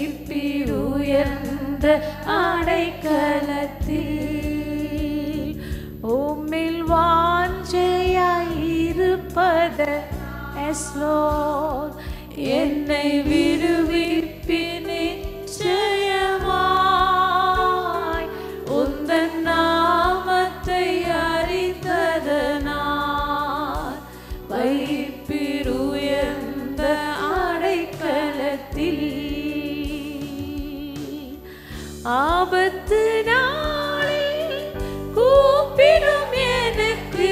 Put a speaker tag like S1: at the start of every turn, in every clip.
S1: வைப்பீர் உயர்ந்த அடைக்கலத்தில். உம்மில் வாஞ்சையாயிருப்பது என்னை விடுவிப்பின் நிச்சயமாய். உந்தன் நாமத்தை அறிந்ததனால் வைப்பீர் உயர்ந்த அடைக்கலத்தில். ஆபத்து நாளில் கூப்பிடும் எனக்கு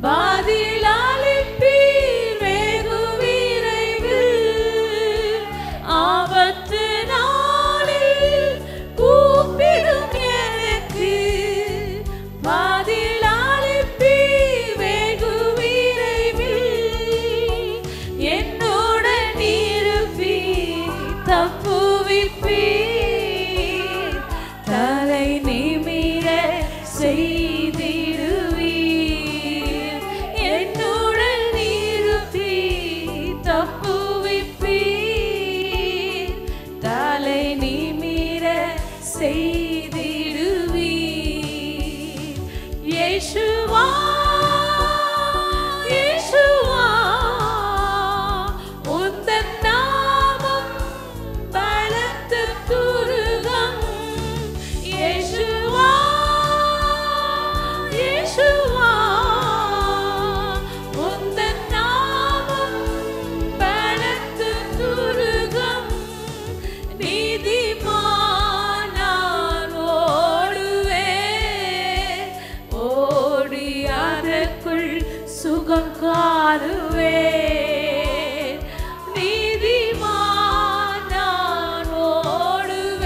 S1: பதிலளிப்பீர் வெகு விரைவில். ஆபத்து நாளில் கூப்பிடும் எனக்கு பதிலளிப்பீர் வெகு விரைவில். என்னுடன் இருப்பீர் தப்புவிப்பீர் தலை நிமிர செய்திடுவீர். என்னுடன் இருப்பீர் தப்புவிப்பீர் தலை நிமிர செய்திடுவீர். இயேசுவா இயேசுவா உந்தன் நாமம் பலத்த துருகம். இயேசுவா இயேசுவா உந்தன் நாமம் பலத்த துருகம். நீதிமான் நான் ஓடுவேன், ஓடி அதற்குள் சுகம் காணுவேன். நீதிமான் நான் ஓடுவேன்,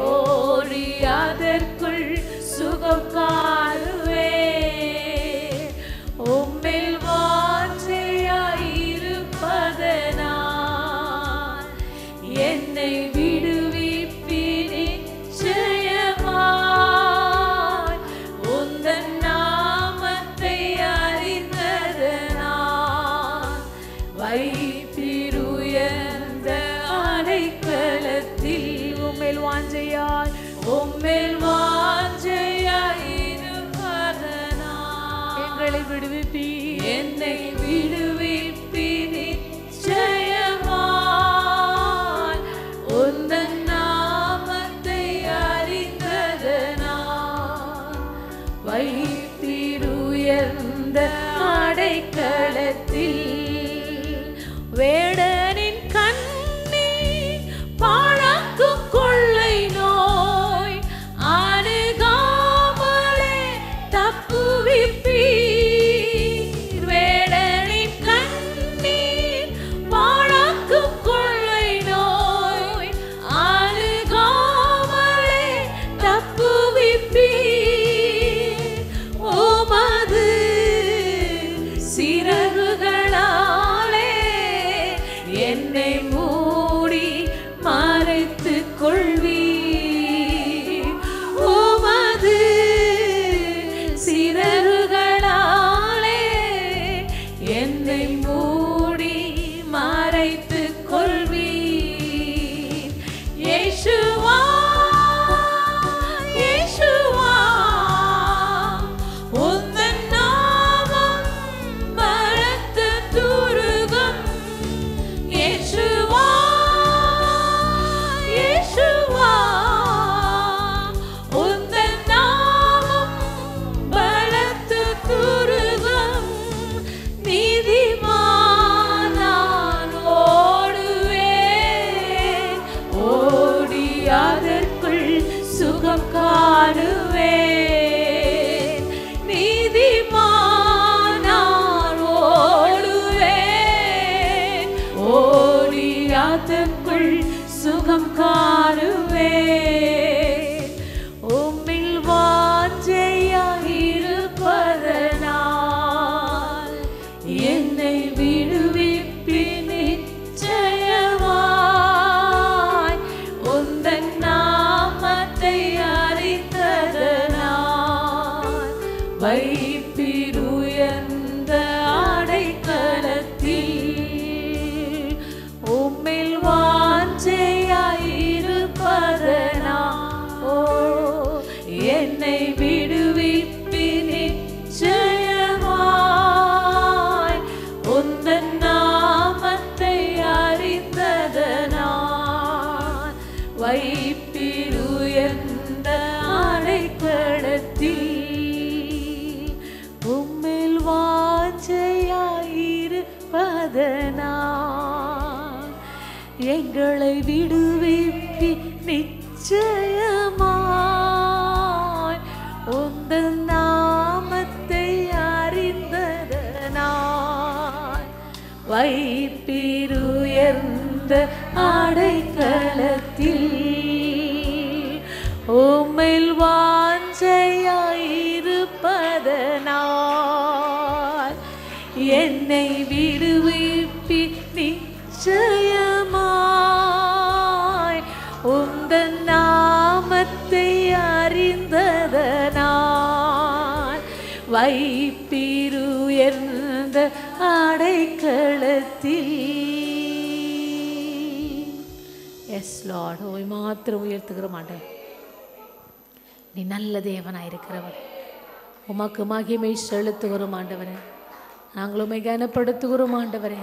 S1: ஓடி அதற்குள் சுகம் காணுவேன். உம்மில் வாஞ்சையாயிருப்பதனால் என்னை விடுவிப்பீர் நிச்சயமாய். உந்தன் நாமத்தை அறிந்ததனால் வைப்பீர் உயர்ந்த அடைக்கலத்தில். உம்மில் வாஞ்சையாய் உம்மில் வாஞ்சையாயிருப்பதனால் எங்களை விடுவிப்பீர், என்னை விடுவிப்பீர் நிச்சயமாய். உந்தன் நாமத்தை அறிந்ததனால் வைப்பீர் உயர்ந்த அடைக்கலத்தில். வேடனின் கண்ணீர் பாழாக்கும் கொள்ளை நோய் அணுகாமலே தப்புவிப்பீர். வேடனின் கண்ணீர் பாழாக்கும் கொள்ளை நோய் அணுகாமலே தப்புவிப்பீர். உமது சிறகுகளாலே என்னை மூடி மறைத்துக் கொள்வீர். உமது சிறகுகளாலே என்னை மூடி மறைத்துக் கொள்வீர். இயேசுவா இயேசுவா உந்தன் நாமம் பலத்த துருகம். இயேசுவா இயேசுவா உந்தன் நாமம் பலத்த துருகம். நீதிமான் நான் ஓடுவேன், ஓடி அதற்குள் சுகம் காணுவேன். நீதிமான் நான் ஓடுவேன், ஓடி அதற்குள் சுகம் காணுவேன். உம்மில் வாஞ்சையாயிருப்பதனால் என்னை விடுவிப்பீர் நிச்சயமாய். உந்தன் நாமத்தை அறிந்ததனால் வைப்பீர் உயர்ந்த அடைக்கலத்தில். உம்மில் வைப்பீர் உயர்ந்த அடைக்கலத்தில். உம்மில் வாஞ்சையாயிருப்பதனால் எங்களை விடுவிப்பி நிச்சயமாய். உந்தன் நாமத்தை அறிந்ததனால் வைப்பீர் உயர்ந்த அடைக்கலத்தில். உம்மில் வாஞ்சையாயிருப்பதனால் என்னை விடுவிப்பி நிச்சயமாய். உந்தன் நாமத்தை அறிந்ததனால் வைப்பீர் உயர்ந்த அடைக்கலத்தில். எஸ் லார்ட், உம்மை மாத்திரம் உயர்த்துகிறோம் ஆண்டவரே. நீ நல்ல தேவனாயிருக்கிறவர். உமக்கு மகிமை செலுத்துகிறோம் ஆண்டவரே. நாங்கள் உம்மை கனப்படுத்துகிறோம் ஆண்டவரே.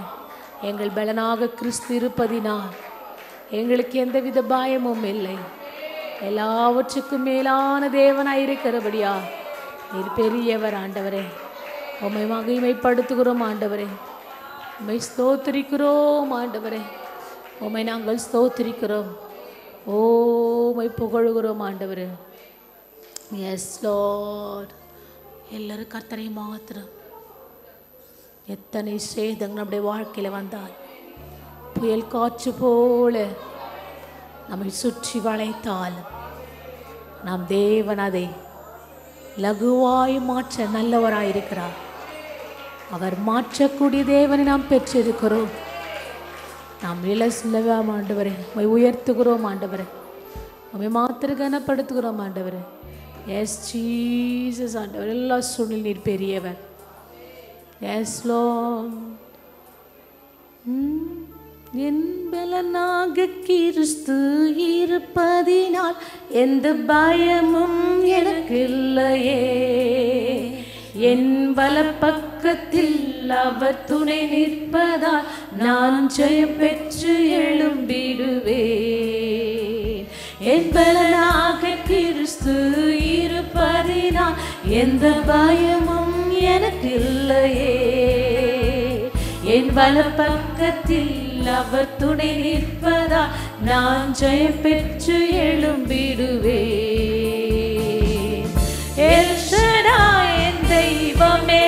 S1: எங்கள் பலனாக கிறிஸ்து இருப்பதினால் எங்களுக்கு எந்தவித பயமும் இல்லை. எல்லாவற்றுக்கும் மேலான தேவனாயிருக்கிறபடியா நீர் பெரியவர் ஆண்டவரே. உம்மை மகிமைப்படுத்துகிறோம் ஆண்டவரே. உம்மை ஸ்தோத்திரிக்கிறோம் ஆண்டவரே. உம்மை நாங்கள் ஸ்தோத்திரிக்கிறோம். உம்மை புகழுகிறோம் ஆண்டவரே. Yes Lord. எல்லாரும் கர்த்தரை மாத்திரம். எத்தனை சேதங்கள் நம்முடைய வாழ்க்கையில் வந்தால் புயல் காற்று போல நம்மை சுற்றி வளைத்தாலும் நாம் தேவன் அதை லகுவாய் மாற்ற நல்லவராயிருக்கிறார். அவர் மாற்றக்கூடிய தேவனை நாம் பெற்றிருக்கிறோம். நாம் சொல்லலாம் ஆண்டவரே. உம்மை உயர்த்துகிறோம் ஆண்டவரே. உம்மை மாத்திரம் கனப்படுத்துகிறோம் ஆண்டவரே. எஸ் ஜீசஸ் ஆண்டவர். எல்லா சூழ்நிலை நீர் பெரியவர். S Lord. என் பலனாக கிறிஸ்து இருப்பதினால் எந்த பயமும் எனக்கு இல்லையே. என் பல பக்கத்தில் அவர் துணை நிற்பதால் நான் ஜெயம் பெற்று எழும்பிடுவேன். என் பலனாக கிறிஸ்து இருப்பதினால் எந்த பயமும் எனக்கு இல்லையே. என் பல பக்கத்தில் அவர் துணை நிற்பதால் நான் ஜெயம் பெற்று எழும்பிடுவேன். எல் ஷடாய் என் தெய்வமே,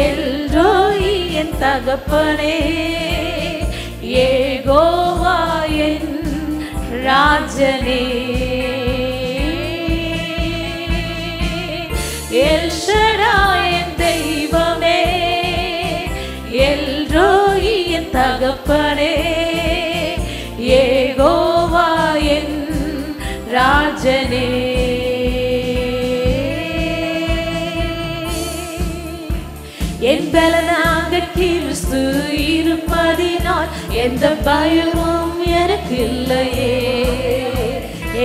S1: எல் ரோயி என் தகப்பனே, யெகோவா என் ராஜனே. எல் ஷடாய் என் தெய்வமே, எல் ரோயி என் தகப்பனே, யெகோவா என் ராஜனே. என் பலனாக கிறிஸ்து இருப்பதினால் எந்த பயமும் எனக்கு இல்லையே.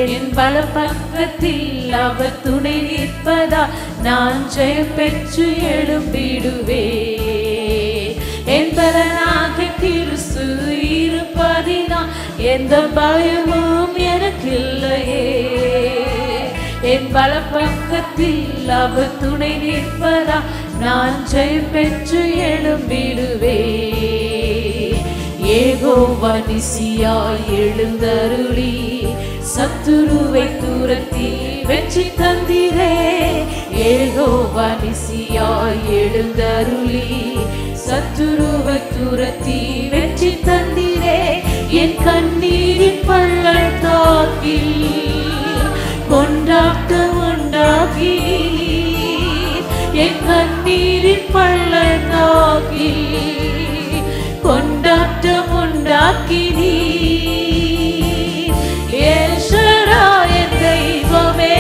S1: என் பல பக்கத்தில் அவர் துணை நிற்பதால் நான் ஜெயம் பெற்று எழும்பிடுவேன். என் பலனாக கிறிஸ்து இருப்பதினால் எந்த பயமும் எனக்கு இல்லையே. என் பல பக்கத்தில் அவர் துணை நிற்பதால் நான் ஜெயம் பெற்று எழும்பிடுவேன். யெகோவா நிசியாய் எழுந்தருளி சத்துருவை துரத்தி வெற்றி தந்திரே. யெகோவா நிசியாய் எழுந்தருளி சத்துருவை துரத்தி வெற்றி தந்திரே. என் கண்ணீரின் பள்ளத்தாக்கில் கொண்டாட்டம் உண்டாகி, என் கண்ணீரின் பள்ளத்தாக்கில் கொண்டாட்டம் உண்டாக்கினீ. எல் ஷடாய் என் தெய்வமே,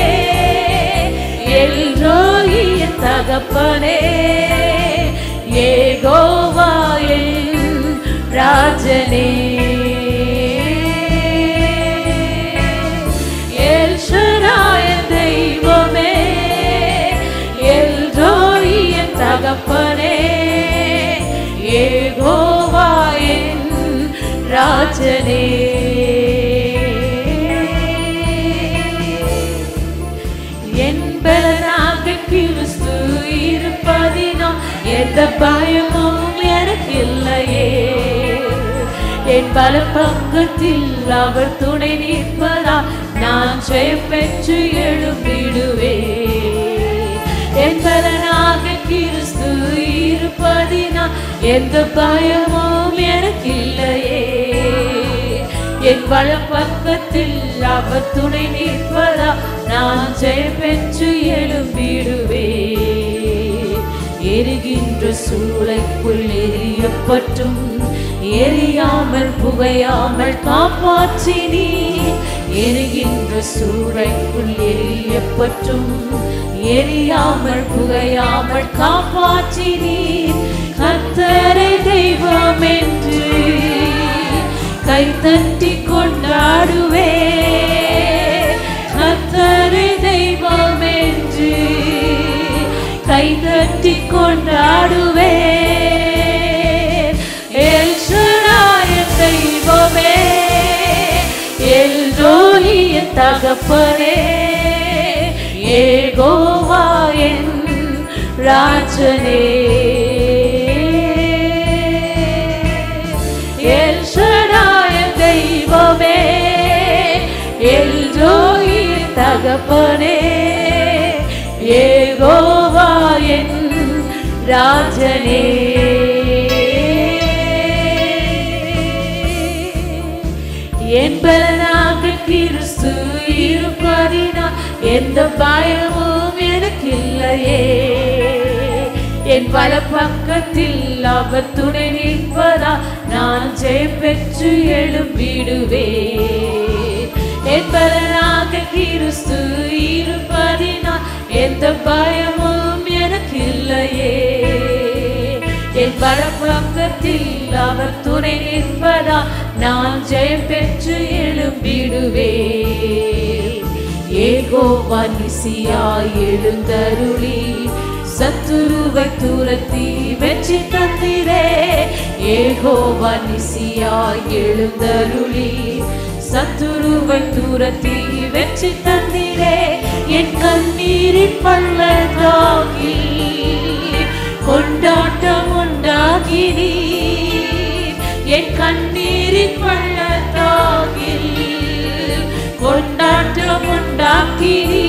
S1: எல் ரோயி என் தகப்பனே, யெகோவா என் ராஜனே. எல் ஷடாய் என் தெய்வமே, எல் ரோயி என் தகப்பனே, யெகோவா என் ராஜனே. எந்த பயமும் எனக்கு இல்லையே. என் பலப்பக்கத்தில் அவர் துணை நிற்பதா நான் ஜெயம் பெற்று எழும்பிடுவேன். என் பலனாக கிறிஸ்து இருப்பதினால் எந்த பயமும் எனக்கு இல்லையே. என் பலப்பக்கத்தில் அவர் துணை நிற்பதா நான் ஜெயம் பெற்று எழும்பிடுவேன். எரிகின்ற சூளைக்குள் எரியப்பட்டும் எரியாமல் புகையாமல் காப்பாற்றினீ. எரிகின்ற சூளைக்குள் எரியப்பட்டும் எரியாமல் புகையாமல் காப்பாற்றினீ. கர்த்தரை தெய்வம் என்று கைதட்டி கொண்டாடுவே. கர்த்தரை தெய்வம் என்று கைதட்டி கொண்டாடுவே. எல் ஷடாய் தெய்வமே, எல்ரோயி என் தகப்பனே, யெகோவா என் ராஜனே. எல் ஷடாய் தெய்வமே, எல்ரோயி என் தகப்பனே, யெகோவா என் ராஜனே. என் பலனாக கிறிஸ்து இருப்பதினால் எந்த பயமும் எனக்கு இல்லையே. என் வலப்பக்கத்தில் அவர் துணை நிற்பதா நான் ஜெயம் பெற்று எழும்பிடுவேன். என் பலனாக கிறிஸ்து இருப்பதினால் எந்த பயமும் எனக்கு இல்லையே. என் வலப்பக்கத்தில் அவர் துணை நிற்பதா நான் ஜெயம் பெற்று எழும்பிடுவேன். யெகோவா நிசியாய் எழுந்தருளி சத்துருவை துரத்தி வெற்றி தந்திரே. யெகோவா நிசியாய் எழுந்தருளி சத்துருவை துரத்தி வெற்றி தந்திரே. என் கண்ணீரின் பள்ளத்தாக்கில் கொண்டாட்டம் உண்டாகினீ. என் கண்ணீரின் பள்ளத்தாக்கில் கொண்டாட்டம் உண்டாக்கினீ.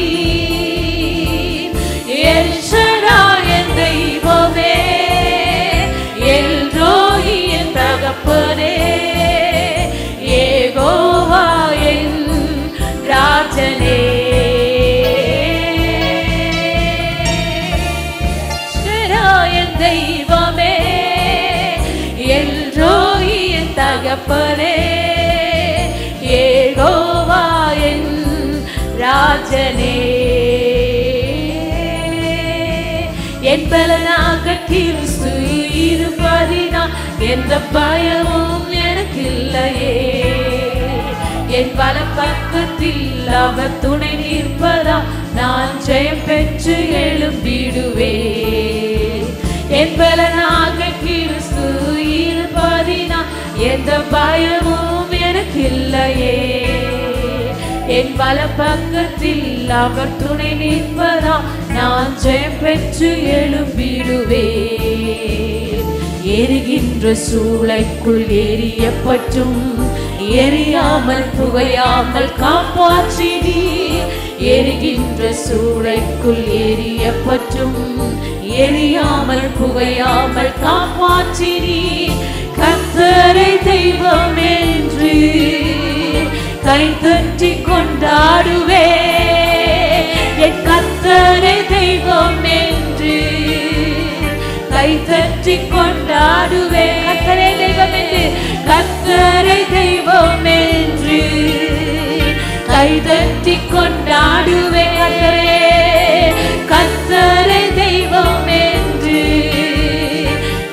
S1: எல் ஷடாய் என் தெய்வமே, எல்ரோயி என் தகப்பனே, யெகோவா என் ராஜனே. ஷடாய் என் தெய்வமே, எல்ரோயி என் தகப்பனே, யெகோவா என் ராஜனே. என் பலனாக கிறிஸ்து இருப்பதினால் எந்த பயமும் எனக்கு இல்லையே. என் வலப்பக்கத்தில் அவர் துணை நிற்பதா நான் ஜெயம் பெற்று எழும்பிடுவேன். என் பலனாக கிறிஸ்து இருப்பதினால் எந்த பயமும் எனக்கு இல்லையே. என் வலப்பக்கத்தில் அவர் துணை நிற்பதா நான் ஜெயம் பெற்று எழும்பிடுவேன். எரிகின்ற சூளைக்குள் எரியப்பட்டும் எரியாமல் புகையாமல் காப்பாற்றினீ. எரிகின்ற சூளைக்குள் எரியப்பட்டும் எரியாமல் புகையாமல் காப்பாற்றினீ. கர்த்தரை தெய்வம் என்று கைதட்டி கொண்டாடுவே. என் கர்த்தரை தெய்வம் என்று கைதட்டி கொண்டாடுவே. கர்த்தரை தெய்வம் என்று, கர்த்தரை தெய்வம் என்று கைதட்டி கொண்டாடுவே. கர்த்தரை தெய்வம் என்று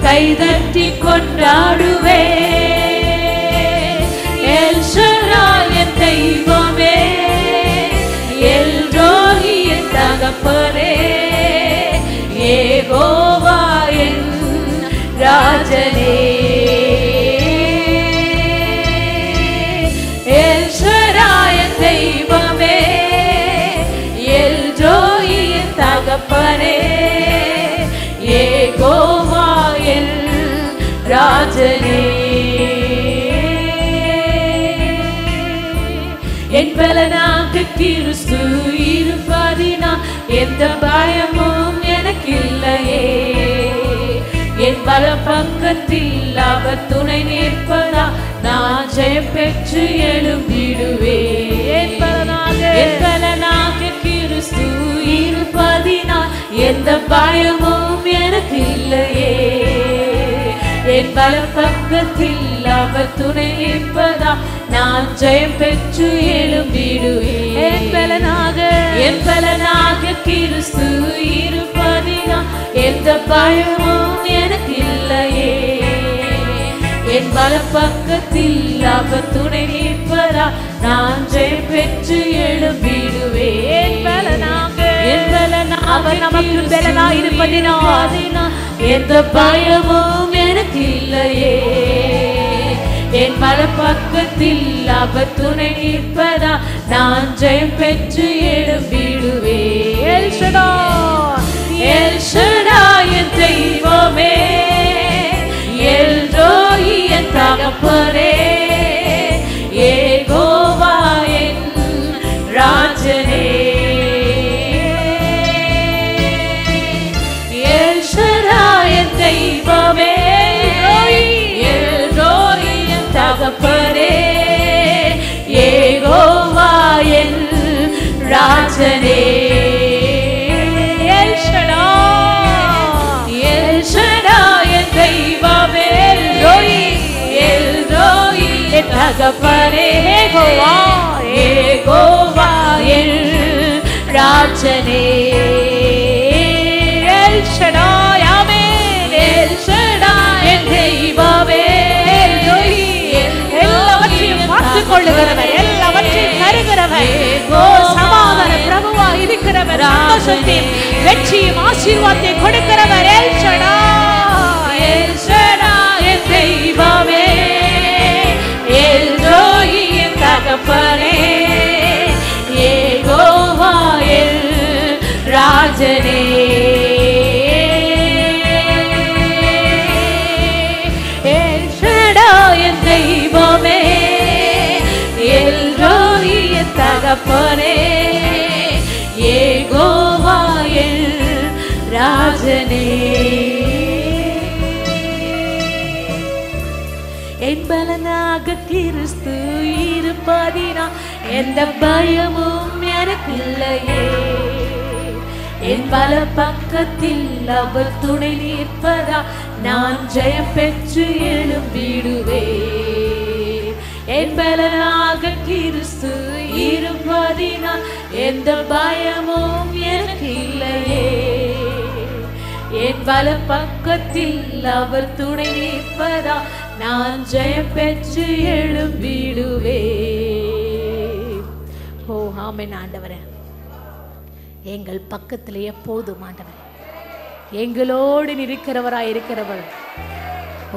S1: கைதட்டி கொண்டாடுவே. எல் ஷடாய் என் தெய்வமே, எல்ரோயி என் தகப்பனே, யெகோவா என் ராஜனே. எல் ஷடாய் என் தெய்வமே, எல்ரோயி என் தகப்பனே, யெகோவா ராஜனே என் பலனாக கிறிஸ்து இருப்பதினால் எந்த பயமும் எனக்கு இல்லையே என் பல பக்கத்தில் அவர் துணை நிற்பதா நான் ஜெயம் பெற்று எழும்பிடுவேன் என் பலனாக கிறிஸ்து இருப்பதினால் எந்த பயமும் எனக்கு இல்லையே என் பல பக்கத்தில் அவர் துணை நிற்பதா நான் ஜெயம் பெற்று எழும்பிடுவேன் என் பலனாக கிறிஸ்து இருப்பதினால் எந்த பயமும் எனக்கு இல்லையே என் பல பக்கத்தில் அவர் துணை நிற்பதா நான் ஜெயம் பெற்று எழும்பிடுவேன் என் பலனாக அவர் நமக்கு பலனாய் இருப்பதினால் எந்த பயமும் எனக்கு இல்லையே என் பல பக்கத்தில் அவர் துணை நிற்பதா நான் ஜெயம் பெற்று எழும்பிடுவேன் எல் ஷடாய் என் தெய்வமே எல் ரோயி என் தகப்பனே யெகோவா என் ராஜனே எல் ஷடாய் என் தெய்வமே எல் ரோயி என் தகப்பனே யெகோவா என் ராஜனே எல் ஷடாய் என் தெய்வமே எல் ரோயி என் தகப்பனே யெகோவா என் ராஜனே எல் ஷடாய் ஆமென் எல் ஷடாய் என் தெய்வமே எல்லாவற்றையும் பார்த்துக் கொள்ளுகிறவர் எல்லாவற்றையும் தருகிறவர் சமாதான பிரபுவா இருக்கிறவர் சந்தோஷத்தையும் வெற்றியும் ஆசீர்வாதத்தையும் கொடுக்கிறவர் எல் ஷடாய் என் தெய்வமே எல் ரோயி என் தகப்பனே யெகோவா என் ராஜனே எல் ஷடாய் என் தெய்வமே எல் ரோயி என் தகப்பனே யெகோவா என் ராஜனே என் பலனாக கிறிஸ்து இருப்பதினால் எந்த பயமும் எனக்கு இல்லையே என் பல பக்கத்தில் அவர் துணை நிற்பதா நான் ஜெயம் பெற்று எழும்பிடுவேன் என் பலனாக கிறிஸ்து இருப்பதினால் எந்த பயமும் எனக்கு இல்லையே என் பல பக்கத்தில் அவர் துணை நிற்பதா நான் ஜெயம் பெற்று எழும்பிடுவேன் ஓ ஆமென் ஆண்டவரே எங்கள் பக்கத்தில் எப்போதும் ஆண்டவரே எங்களோடு இருக்கிறவராய் இருக்கிறவர்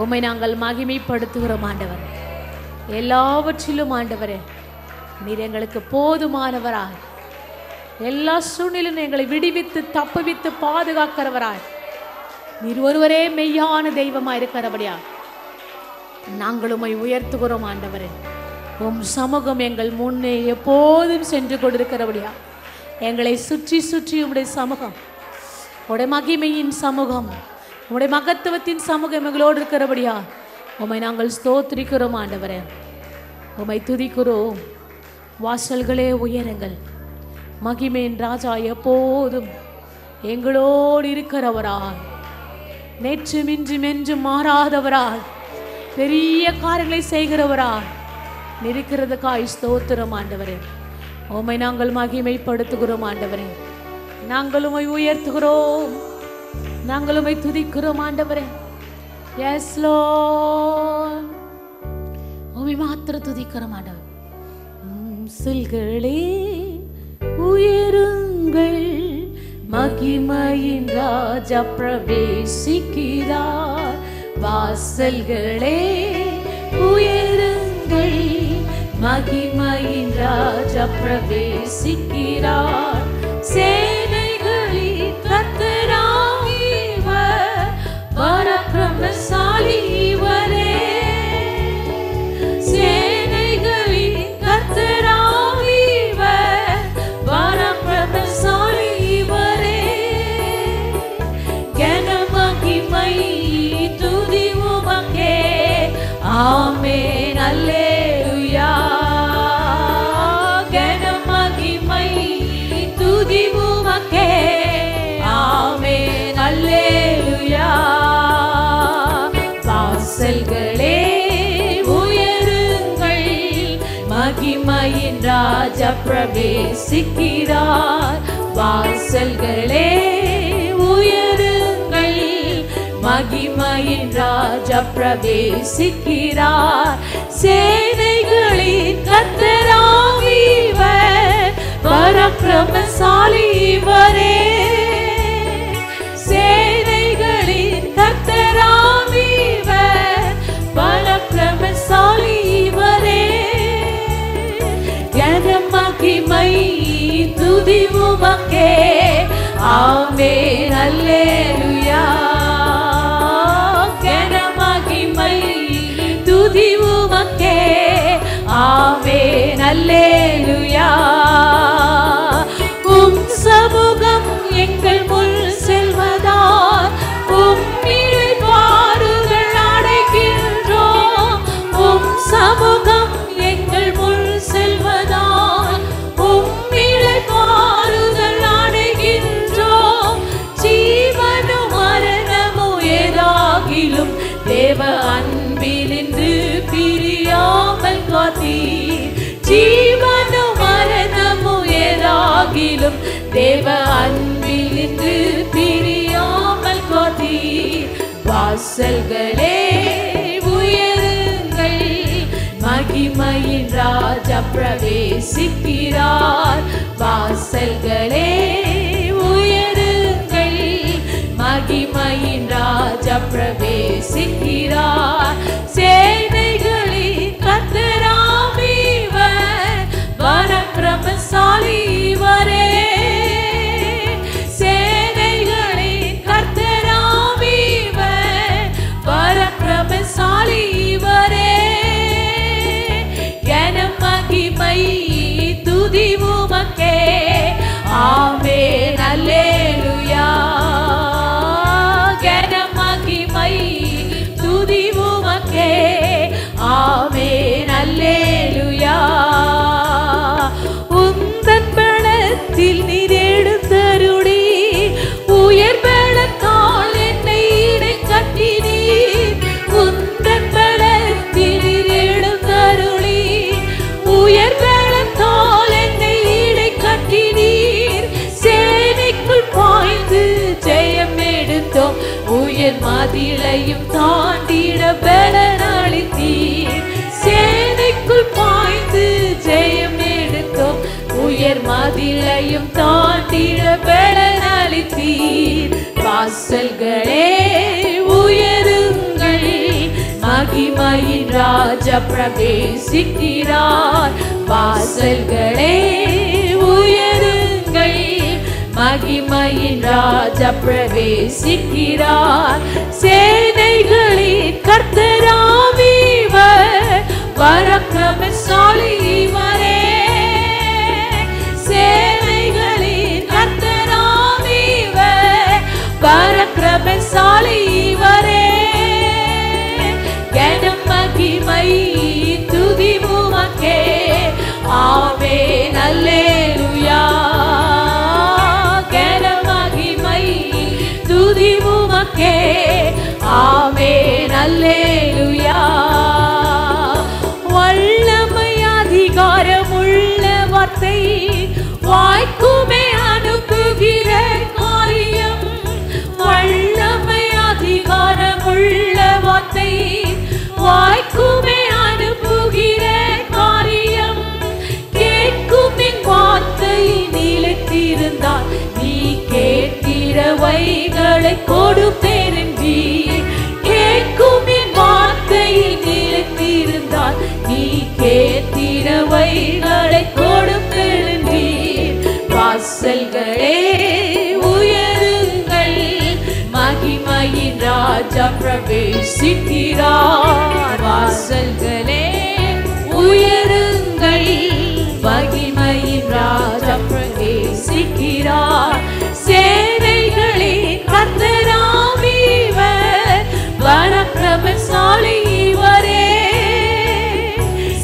S1: உம்மை நாங்கள் மகிமைப்படுத்துகிறோம் ஆண்டவர் எல்லாவற்றிலும் ஆண்டவரே நீர் எங்களுக்கு போதுமானவராய் எல்லா சூழ்நிலையும் எங்களை விடுவித்து தப்புவித்து பாதுகாக்கிறவராய் நீர் ஒருவரே மெய்யான தெய்வமாய் இருக்கிறபடியா நாங்கள் உம்மை உயர்த்துகிறோம் ஆண்டவரே உம் சமூகம் எங்கள் முன்னே எப்போதும் சென்று கொண்டிருக்கிறபடியா எங்களை சுற்றி சுற்றி உம்முடைய சமூகம் உடைய மகிமையின் சமூகம் உடைய மகத்துவத்தின் சமூகம் எங்களோடு இருக்கிறபடியா உம்மை நாங்கள் ஸ்தோத்திரிக்கிறோம் ஆண்டவரே உம்மை துதிக்கிறோம் வாசல்களே உயரங்கள் மகிமையின் ராஜா எப்போதும் எங்களோடு இருக்கிறவராய் நேற்றும் இன்றும் என்றும் மாறாதவராய் பெரிய காரியங்களை செய்கிறவராய் இருக்கிறதுக்காய் ஸ்தோத்திரம் ஆண்டவரே உம்மை நாங்கள் மகிமைப்படுத்துகிறோம் ஆண்டவரே நாங்கள் உம்மை உயர்த்துகிறோம் நாங்கள் உம்மை துதிக்கிறோம் ஆண்டவரே எஸ் லார்ட் உம்மை மாத்திரம் துதிக்கிறோம் ஆண்டவரே சொல்களே உயருங்கள் மகிமையின் ராஜா பிரவேசிக்கிறார் வாசல்களே உயருங்கள் மகிமையின் ராஜா பிரவேசிக்கிறார் சேனைகளின் கர்த்தராகிவர் பராக்கிரமசாலி இவரே மகிமையின் ராஜா பிரவேசிக்கிறார். வாசல்களே உயருங்கள், மகிமையின் ராஜா பிரவேசிக்கிறார். சேனைகளின் கர்த்தராகிவர், பராக்கிரமசாலி இவரே. சேனைகளின் கர்த்தராகிவர், பராக்கிரமசாலி இவரே. மகிமை துதி உமக்கே, ஆமென் அல்லேலூயா. மகிமை துதி உமக்கே, ஆமென் அல்லேலூயா. உம் சமூகம் எங்கள் முன் செல்வதால் உம் இறைவாறுகள் அடைகின்றோம். உம் சமூகம் எங்கள் முன் செல்வதால் உம் இறைவாறுகள் அடைகின்றோம். ஜீவனும் மரணமும் ஏதாகிலும் தேவ அன்பிலிருந்து பிரியாமல் காத்தீர். ஜீவனும் மரணமும் ஏதாகிலும் தேவ அன்பிலிருந்து பிரியாமல் காத்தீர். வாசல்களே உயருங்கள், மகிமையின் ராஜா பிரவேசிக்கிறார். வாசல்களே உயருங்கள், மகிமையின் ராஜா பிரவேசிக்கிறார். சேனைகளின் கர்த்தராகிவர், பராக்கிரமசாலி இவரே. சேனைகளின் கர்த்தராகிவர், பராக்கிரமசாலி இவரே. மகிமை துதி உமக்கே, ஆமென் அல்லேலூயா. மகிமை துதி உமக்கே, ஆமென் அல்லேலூயா. உந்தன் பலத்தில் நீர் எடுத்தருளி, உயர் பலத்தால் என்னை இடை கட்டினீர். உந்தன் பலத்தில் நீர் எடுத்தருளி, உயர் பலத்தால் என்னை இடை கட்டினீர். சேனைக்குள் பாய்ந்து ஜெயம் எடுத்தோம், உயர் மதிலையும் தாண்டிட பலனளித்தீர். சேனைக்குள் பாய்ந்து ஜெயம் எடுத்தோம், உயர் மதிலையும் தாண்டிட பலனளித்தீர். வாசல்களே உயருங்கள், மகிமையின் ராஜா பிரவேசிக்கிறார். வாசல்களே உயருங்கள், மகிமையின் ராஜா பிரவேசிக்கிறார். சேனைகளின் கர்த்தராகிவர், பராக்கிரமசாலி இவரே. சேனைகளின் கர்த்தராகிவர், பராக்கிரமசாலி இவரே. மகிமை துதி உமக்கே, ஆமென் அல்லேலூயா. மகிமை துதி உமக்கே, ஆமென் அல்லேலூயா. வல்லமை அதிகாரமுள்ள வார்த்தை வாய்க்குமே அனுப்புகிற காரியம். வல்லமை அதிகாரமுள்ள வார்த்தை வாய்க்குமே அனுப்புகிற காரியம். கேட்கும் என் வார்த்தை நிலைத்திருந்தால் நீ கேட்கிறவைகளை கொடுப்பேன் என்றீர். கேட்கும் என் வார்த்தை நிலைத்திருந்தால் நீ கேட்கிறவைகளை கொடுப்பேன் என்றீர். வாசல்களே உயருங்கள், மகிமையின் ராஜா பிரவேசிக்கிறார். வாசல்களே உயருங்கள், மகிமையின் ராஜா பிரவேசிக்கிறார். சேனைகளின் கர்த்தராகிவர், பராக்கிரமசாலி இவரே.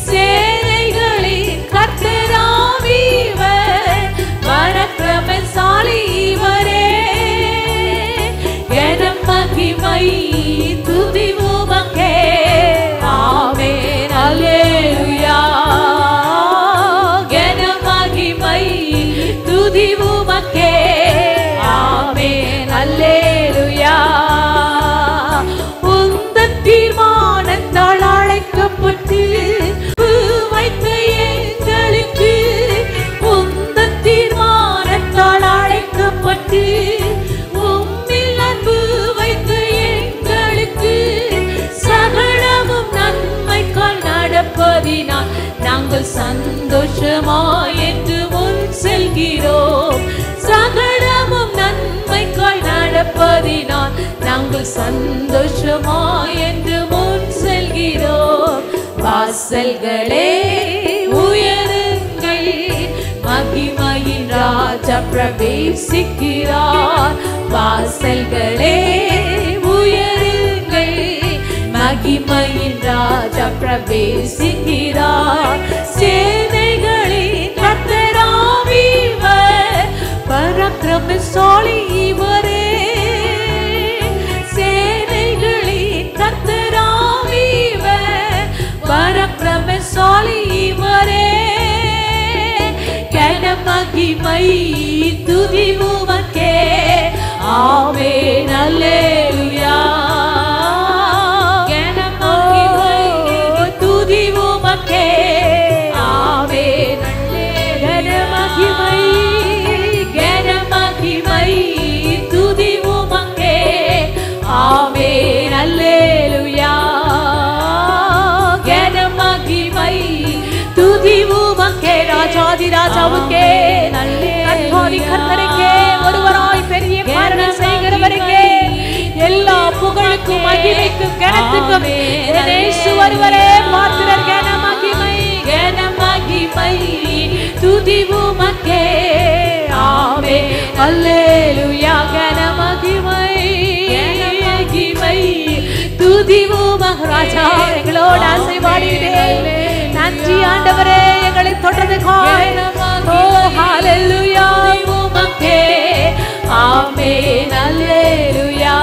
S1: சேனைகளின் கர்த்தராகிவர், பராக்கிரமசாலி இவரே. மகிமை துதி உமக்கே, ஆமென் அல்லேலூயா. நாங்கள் சந்தோஷமாய் என்று முன் செல்கிறோம். சகலமும் நன்மைக்காய் நடப்பதினால் நாங்கள் சந்தோஷமாய் என்று முன் செல்கிறோம். வாசல்களே உயருங்கள், மகிமையின் ராஜா பிரவேசிக்கிறார். வாசல்களே உயருங்கள், மகிமையின் ராஜா பிரவேசிக்கிறார். சேனைகளின் கர்த்தராம் இவர், பராக்கிரமசாலி இவரே. சேனைகளின் கர்த்தராம் இவர், பராக்கிரமசாலி இவரே. கன மகிமை துதி உமக்கே. ஆமென் அல்லேலூயா. கன மகிமை துதி உமக்கே. ஆமென் அல்லேலூயா. கன மகிமை துதி உமக்கே. ஆமென் அல்லேலூயா. கன மகிமை துதி உமக்கே. ராஜாதி ராஜாவுக்கே, கர்த்தாதி கர்த்தருக்கே, ஒருவராய் பெரிய காரியம் செய்கிறவருக்கே எல்லா புகழுக்கும் மகிமைக்கும் கனத்துக்கும் இயேசு ஒருவரே பாத்திரர். கன மகிமை, கன மகிமை துதி உமக்கே. ஆமென் அல்லேலூயா. கன மகிமை, கன மகிமை துதி உமக்கே. ராஜா எங்களோடு ஆசீர்வதிக்கிறேன். நன்றி ஆண்டவரே, எங்களை தொடர்ந்துக்காய். ஓ ஹalleluya உமக்கே. ஆமென் அல்லேலூயா.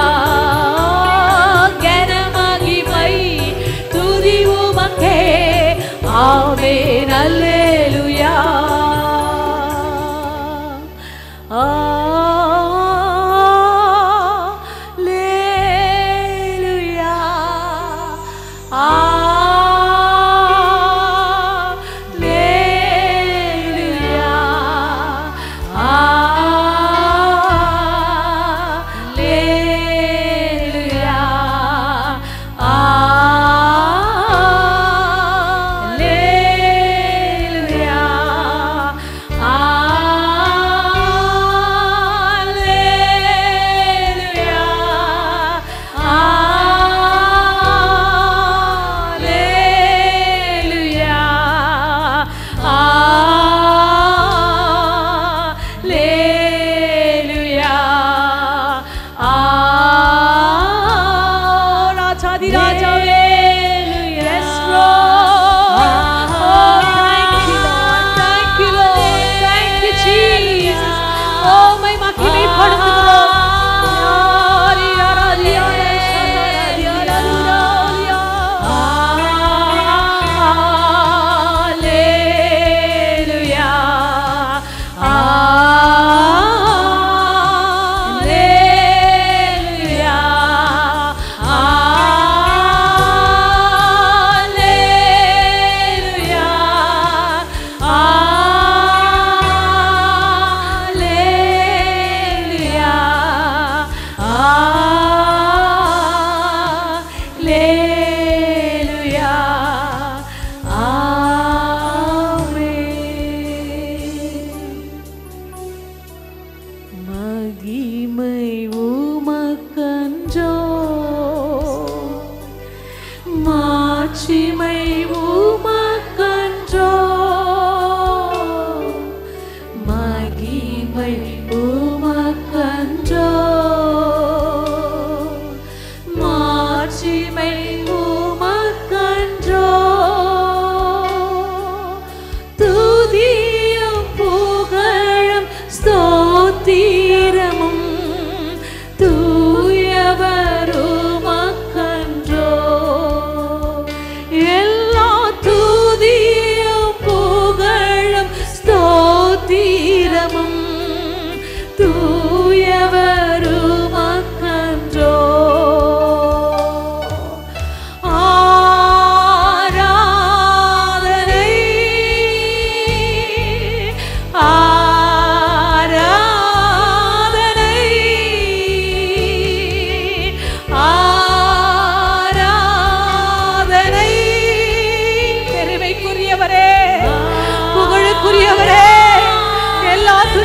S1: கன மகிமை துதி உமக்கே. ஆமென் அல்லேலூயா.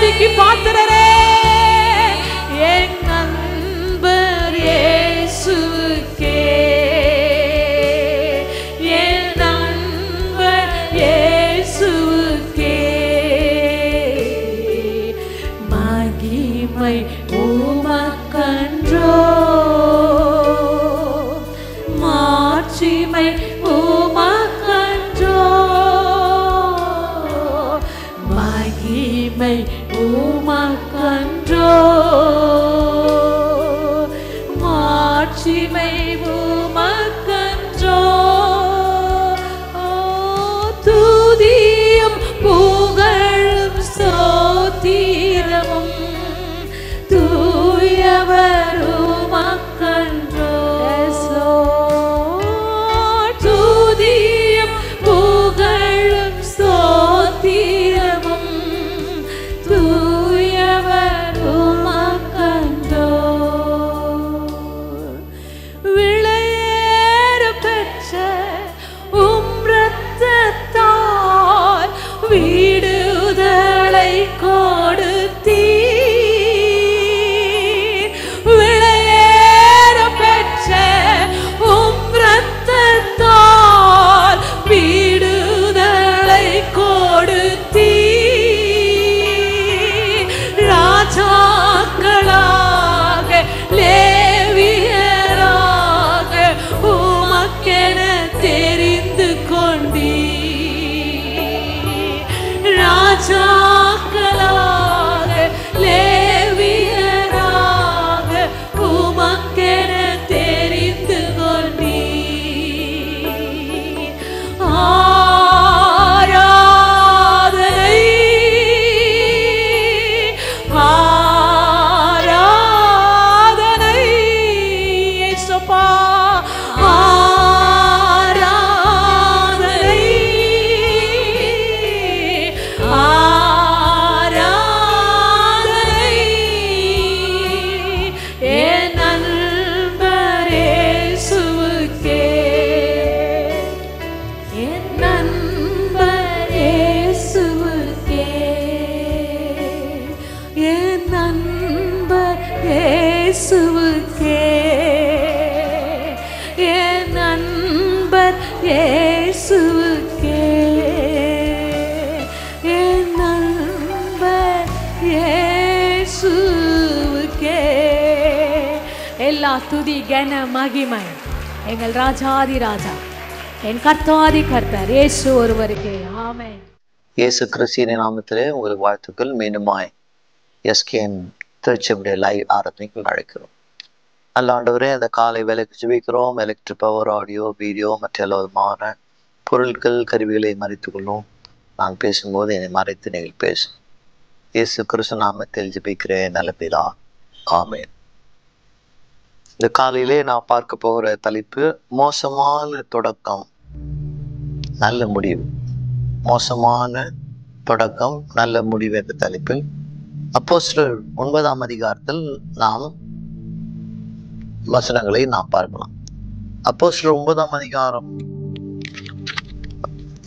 S1: துதிக்கு பாத்திரரே என் நண்பர் இயேசுவுக்கே என் நண்பர் இயேசுவுக்கே மகிமை உமக்கன்றோ மாட்சிமை உமக்கன்றோ மகிமை உமக்கன்றோ மாட்சிமை உமக்கன்றோ துதியும் புகழும் ஸ்தோத்திரமும் தூயவர் உமக்கன்றோ துதியும் புகழும் ஸ்தோத்திரமும் தூயவர் உமக்கன்றோ விளையேற பெற்ற இரத்தத்தால் விடுதலை கொடுத்தீர் விளையேற பெற்ற இரத்தத்தால் விடுதலை கொடுத்தீர் ராஜாக்களாக லேவியராக உமக்கென தெரிந்து கொண்டீர் ராஜாக்களாக லேவியராக உமக்கென தெரிந்து கொண்டீர் ஆராதனை ஆராதனை இயேசுப்பா ஆராதனை ஆராதனை என் நண்பர் இயேசுவுக்கே என் நண்பர் இயேசுவுக்கே என் நண்பர் இயேசுவுக்கே என் நண்பர் இயேசுவுக்கே என் நண்பர் இயேசுவுக்கே எல்லா துதி கன மகிமை எங்கள் ராஜாதி ராஜா என் கர்த்தாதி கர்த்தர் இயேசு ஒருவருக்கே ஆமென்.
S2: இயேசு கிறிஸ்துவின் நாமத்திலே உங்களுக்கு வாழ்த்துக்கள். மீண்டுமாய் எஸ்கேஎன் திருச்சபையுடைய லைவ் ஆராதனைக்கு அழைக்கிறோம். நல்ல ஆண்டவரே, அந்த காலை வேலைக்கு ஜெபிக்கிறோம். எலக்ட்ரிக் பவர், ஆடியோ, வீடியோ மற்ற எல்லா விதமான பொருட்கள் கருவிகளை மறைத்துக் கொள்ளும். நான் பேசும்போது என்னை மறைத்து நீங்கள் பேசும். இயேசு கிறிஸ்து நாமத்தில் ஜெபிக்கிறேன் நல்ல பிதா, ஆமென். இந்த காலையிலே நான் பார்க்க போகிற தலைப்பு மோசமான தொடக்கம் நல்ல முடிவு. மோசமான தொடக்கம் நல்ல முடிவு என்ற தலைப்பில் அப்போஸ்தலர் 9ஆம் அதிகாரத்தில் நாம் வசனங்களை நாம் பார்க்கலாம். அப்போஸ்தலர் 9ஆம் அதிகாரம்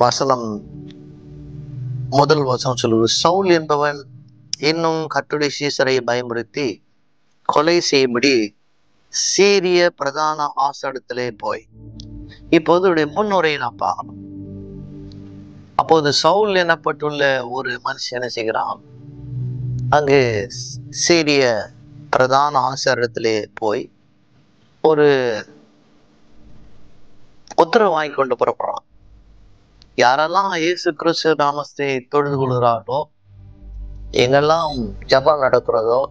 S2: வசனம் முதல் வசனம் சொல்லுவது, சவுல் என்பவன் இன்னும் கர்த்தருடைய சீசரை பயமுறுத்தி கொலை செய்யும்படி சீரிய பிரதான ஆசாரிடத்திலே போய். இப்போது முன்னுரையை நான் பார்க்கணும். அப்போது சவுல் எனப்பட்டுள்ள ஒரு மனுஷன் என்ன செய்கிறான், அங்கு சீரிய பிரதான ஆசாரிடத்திலே போய் ஒரு உத்தரவு வாங்கி கொண்டு புறப்படுறான். யாரெல்லாம் இயேசு கிறிஸ்து நாமத்தை தொழுது கொள்கிறார்களோ, எங்கெல்லாம் ஜெபம் நடக்கிறதோ,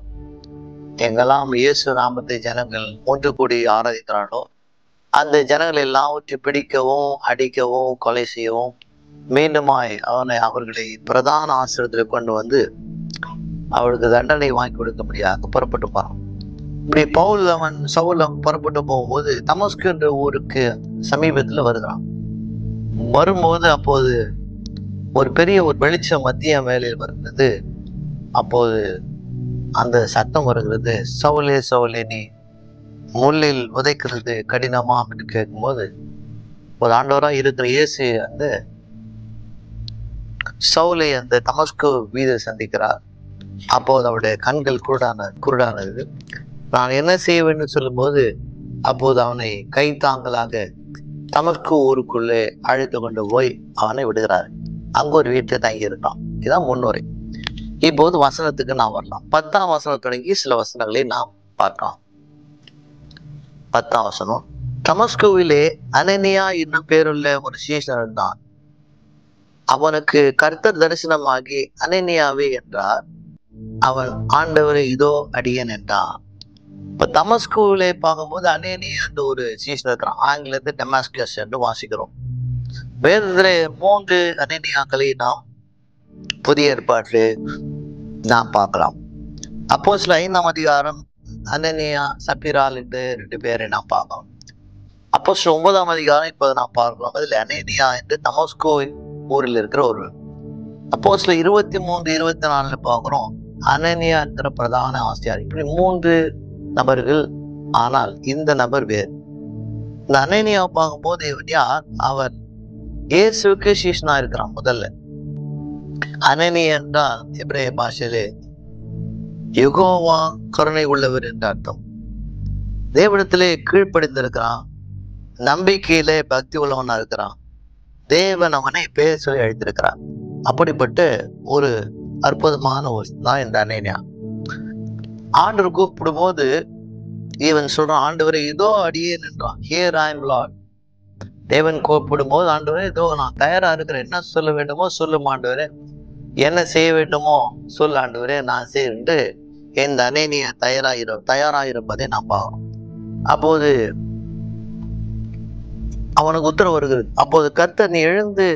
S2: எங்கெல்லாம் இயேசு நாமத்தை ஜனங்கள் ஒன்று கூடி ஆராதிக்கிறார்களோ, அந்த ஜனங்கள் எல்லாவற்றை பிடிக்கவும் அடிக்கவும் கொலை செய்யவும் மீண்டுமாய் அவர்களை பிரதான ஆசிரியத்தில் கொண்டு வந்து அவளுக்கு தண்டனை வாங்கி கொடுக்க முடியாது புறப்பட்டு போறான். இப்படி சவுல் புறப்பட்டு போகும்போது தமஸ்கு என்ற ஊருக்கு சமீபத்துல வருகிறான். வரும்போது அப்போது ஒரு பெரிய ஒரு வெளிச்சம் மத்திய வேலையில் வருகிறது. அப்போது அந்த சத்தம் வருகிறது, சவுலே சவுலே நீ முள்ளில் உதைக்கிறது கடினமா அப்படின்னு கேட்கும்போது ஒரு ஆண்டவராக இருக்கிற இயேசு சவுலை அந்த தமஸ்கு வீதை சந்திக்கிறார். அப்போது அவருடைய கண்கள் குருடானது. நான் என்ன செய்ய வேண்டும் சொல்லும்போது, அப்போது அவனை கைத்தாங்கலாக தமஸ்கு ஊருக்குள்ளே அழைத்து கொண்டு போய் அவனை விடுகிறார். அங்க ஒரு வீட்டை தங்கி இருக்கான். இதுதான் முன்னுரை. இப்போது வசனத்துக்கு நாம் வரலாம். 10ஆம் வசனம் தொடங்கி சில வசனங்களை நாம் பார்க்கலாம். 10ஆம் வசனம். தமஸ்குவிலே அனனியா என்னும் பேருள்ள ஒரு சீஷன் இருந்தான். அவனுக்கு கர்த்தர் தரிசனமாகி, அனனியாவே என்றார். அவன், ஆண்டவரே இதோ அடியேன் என்றான். இப்ப தமஸ்குவிலே பார்க்கும்போது அனனியா என்ற ஒரு சீஷன் இருக்கிறான். ஆங்கிலத்தில் டெமாஸ்கஸ் என்று வாசிக்கிறோம். வேதத்துல 3 அனனியாக்களை நாம் புதிய ஏற்பாட்டிலே நாம் பார்க்கலாம். அப்போஸ்தலர் 5ஆம் அதிகாரம் அனனியா சப்பீரால் என்று 2 பேரை நாம் பார்க்கலாம். அப்போஸ்தலர் 9ஆம் அதிகாரம் இப்போது நாம் பார்க்கலாம். அதில் அனனியா என்று தமஸ்கு ஊரில் இருக்கிற ஒரு. அப்போஸ்தலர் 23, 24 பார்க்கிறோம். அனனியா என்கிற பிரதான ஆசிரியர். இப்படி 3 நபர்கள். ஆனால் இந்த நபர் வேறு. இந்த அனனியா பார்க்கும்போது யார்? அவர் இயேசுக்கு சீஷனா இருக்கிறான். முதல்ல அனனியா என்றால் எபிரேய பாஷையிலே யெகோவா கருணை உள்ளவர் என்று அர்த்தம். தேவனிடத்திலே கீழ்ப்படிந்திருக்கிறான். நம்பிக்கையிலே பக்தி உள்ளவனா இருக்கிறான். தேவன் அவனை பேர் சொல்லி அழைத்திருக்கிறார். அப்படிப்பட்ட ஒரு அற்புதமான ஒரு தான் இந்த அனனியா. ஆண்டவர் கூப்பிடும் போது இவன் சொல்றான், ஆண்டவரே இதோ அடியேன் என்றான். Here I am Lord. தேவன் கூப்பிடும் போது, ஆண்டவரே இதோ நான் தயாரா இருக்கிறேன். என்ன சொல்ல வேண்டுமோ சொல்லும் ஆண்டவரே, என்ன செய்ய வேண்டுமோ சொல்ல ஆண்டவரே, நான் செய்து இந்த அனனியா தயாராயிருப்பதை நான் பார்க்கிறோம். அப்போது அவனுக்கு உத்தரவு வருகிறது. அப்போது கர்த்தர், நீ எழுந்து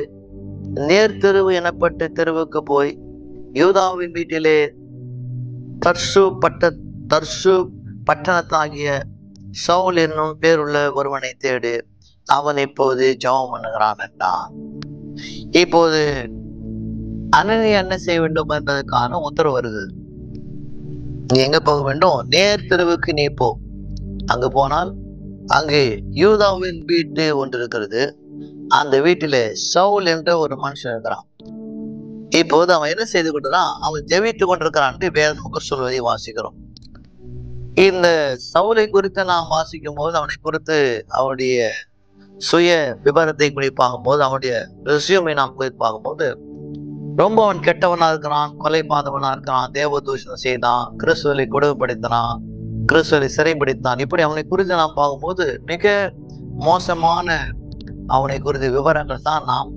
S2: நேர் தெருவு எனப்பட்ட தெருவுக்கு போய் யூதாவின் வீட்டிலே தர்சு பட்டணத்தாகிய சவுல் என்னும் பேருள்ள ஒருவனை தேடு. அவன் இப்போது ஜெபம் பண்ணுகிறான் என்றான். இப்போது அனனியா என்ன செய்ய வேண்டும் என்பதற்கான உத்தரவு வருகிறது. நீ எங்க போக வேண்டும்? நேர் தெருவுக்கு நீ போ. அங்கு போனால் அங்கே யூதாவின் வீட்டு ஒன்று இருக்கிறது. அந்த வீட்டிலே சவுல் என்ற ஒரு மனுஷன் இருக்கிறான். இப்போது அவன் என்ன செய்து கொண்டிருக்கான்? அவன் ஜெபித்து கொண்டிருக்கிறான் என்று வேதம் சொல்வதை வாசிக்கிறோம். இந்த சவுலை குறித்து நாம் வாசிக்கும் போது, அவனை குறித்து அவனுடைய சுய விபரத்தை பார்க்கும்போது, அவனுடைய ரெஸ்யூமை நாம் குறித்து பார்க்கும்போது, ரொம்ப அவன் கெட்டவனா இருக்கிறான், கொலை பாதவனா இருக்கிறான், தேவதூஷணம் செய்தான், கிறிஸ்துவை கொடுமைப்படுத்தினான், கிறிஸ்துவை சிறைப்பிடித்தான். இப்படி அவனை குறித்து நாம் பார்க்கும்போது மிக மோசமான அவனை குறித்த விவரங்கள் தான் நாம்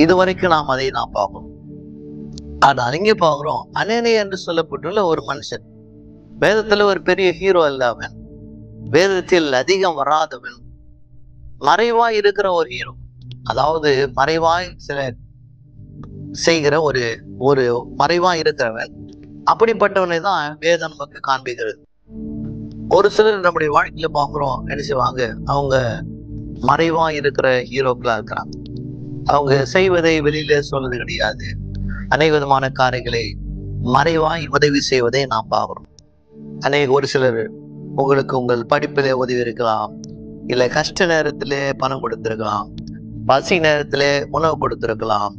S2: இதுவரைக்கும் நாம் அதை நாம் பார்க்கணும். ஆனால் இங்கே பார்க்கிறோம், அனனியா என்று சொல்லப்பட்டுள்ள ஒரு மனுஷன். வேதத்துல ஒரு பெரிய ஹீரோ அல்ல அவன். வேதத்தில் அதிகம் வராதவன், மறைவாய் இருக்கிற ஒரு ஹீரோ. அதாவது மறைவாய் சில செய்கிற ஒரு மறைவாய் இருக்கிறவன். அப்படிப்பட்டவனை தான் வேதம் நமக்கு காண்பிக்கிறது. ஒரு சிலர் நம்முடைய வாழ்க்கையில பார்க்கிறோம், என்ன செய்வாங்க, அவங்க மறைவா இருக்கிற ஹீரோக்களா இருக்கிறாங்க. அவங்க செய்வதை வெளியில சொல்வது கிடையாது. அநேக விதமான காரியங்களை மறைவாய் உதவி செய்வதை நாம் பார்க்கிறோம். ஒரு சிலர் உங்களுக்கு உங்கள் படிப்பிலே உதவி இருக்கலாம், இல்லை கஷ்ட நேரத்திலே பணம் கொடுத்திருக்கலாம், பசி நேரத்திலே உணவு கொடுத்திருக்கலாம்,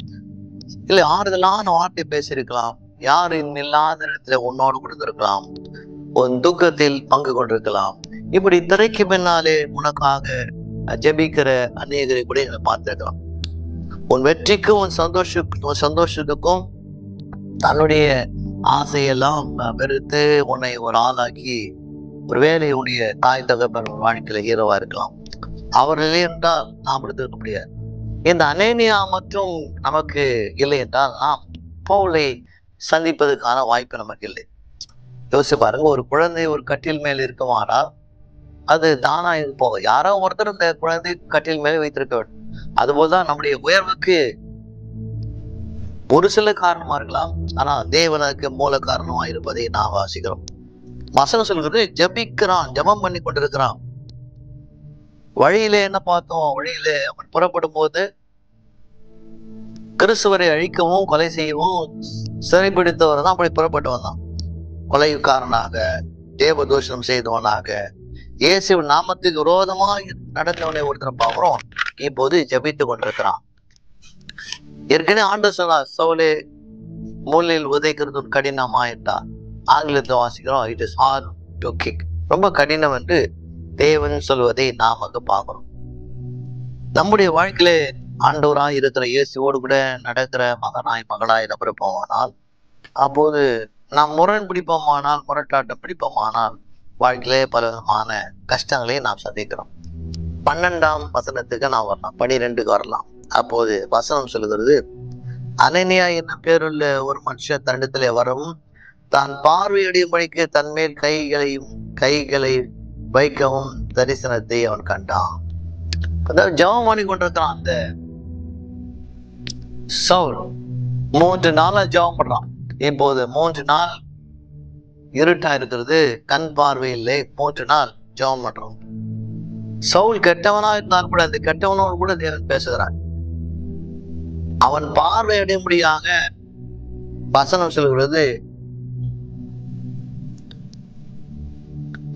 S2: இல்லை ஆறுதலான வார்த்தை பேசியிருக்கலாம், யாரும் இல்லாத நேரத்துல உன்னோடு கொடுத்திருக்கலாம், உன் துக்கத்தில் பங்கு கொண்டிருக்கலாம். இப்படி திரைக்கு பின்னாலே உனக்காக ஜெபிக்கிற அநேகரை கூட பார்த்திருக்கலாம். உன் வெற்றிக்கும் உன் சந்தோஷத்துக்கும் தன்னுடைய ஆசையெல்லாம் வெறுத்து உன்னை ஒரு ஆளாக்கி, ஒருவேளை உன்னுடைய தாய் தகப்பன் வாழ்க்கையில ஹீரோவா இருக்கலாம். அவர்களே என்றால் நாம் எடுத்துக்க முடியாது. இந்த அனனியா மட்டும் நமக்கு இல்லை என்றால் நாம் பவுலை சந்திப்பதற்கான வாய்ப்பு நமக்கு இல்லை. யோசிச்சு பாருங்க, ஒரு குழந்தை ஒரு கட்டில் மேல் இருக்குமானா அது தானா இது போக யாரோ ஒருத்தர் இந்த குழந்தை கட்டில் மேலே வைத்திருக்க வேண்டும். அதுபோல்தான் நம்முடைய உயர்வுக்கு ஒரு சில காரணமா இருக்கலாம், ஆனா தேவனுக்கு மூல காரணமா இருப்பதை நாம் வாசிக்கிறோம். வசனம் சொல்கிறது, ஜபிக்கிறான், ஜபம் பண்ணி கொண்டிருக்கிறான். வழியிலே என்ன பார்த்தோம்? வழியிலே அவன் புறப்படும் போது கிறிஸ்துவரை அழிக்கவும் கொலை செய்யவும் சிறைப்பிடித்தவர் தான் அப்படி புறப்பட்டு வந்தான். கொலைக்காரனாக, தேவதூஷணம் செய்தவனாக, இயேசு நாமத்துக்கு விரோதமாக நடந்தவனை ஒருத்தர் பார்க்கிறோம். இப்போது ஜபித்து கொண்டிருக்கிறான். ஏற்கனவே ஆண்டவர் சொன்னார், சவுலே மூலையில் உதைக்கிறது கடினமா என்றார். ஆங்கிலத்தில் வாசிக்கிறோம், it is hard to kick. ரொம்ப கடினம் என்று தேவன் சொல்வதை நாம் அங்கு பார்க்கிறோம். நம்முடைய வாழ்க்கையில ஆண்டவராய் இருக்கிற இயேசுவோடு கூட நடக்கிற மகனாய் மகளாய் நம்ம இருப்போமானால், அப்போது நாம் முரண் பிடிப்போமானால், முரட்டாட்டம் பிடிப்போமானால் வாழ்க்கையிலே பல விதமான கஷ்டங்களை நாம் சந்திக்கிறோம். 12ஆம் வசனத்துக்கு நாம் வரலாம், 12க்கு வரலாம். அப்போது வசனம் சொல்லுகிறது, அனனியா என்ன பேருள்ள ஒரு மனுஷன் தன்னிடத்திலே வரவும் தான் பார்வையடையும்படிக்கு தன்மேல் கைகளை வைக்கவும் தரிசனத்தை அவன் கண்டான். அதாவது ஜெபம் பண்ணி கொண்டிருக்கிறான் அந்த சவுல். 3 நாளா ஜெபம் பண்றான். இப்போது 3 நாள் இருட்டா இருக்கிறது, கண் பார்வை இல்லை. 3 நாள் ஜெபம் பண்றான். சவுல் கெட்டவனா இருந்தால் கூட அந்த கெட்டவனோடு கூட தேவன் பேசுகிறான். அவன் பார்வை அடையும்படியாக வசனம் சொல்கிறது,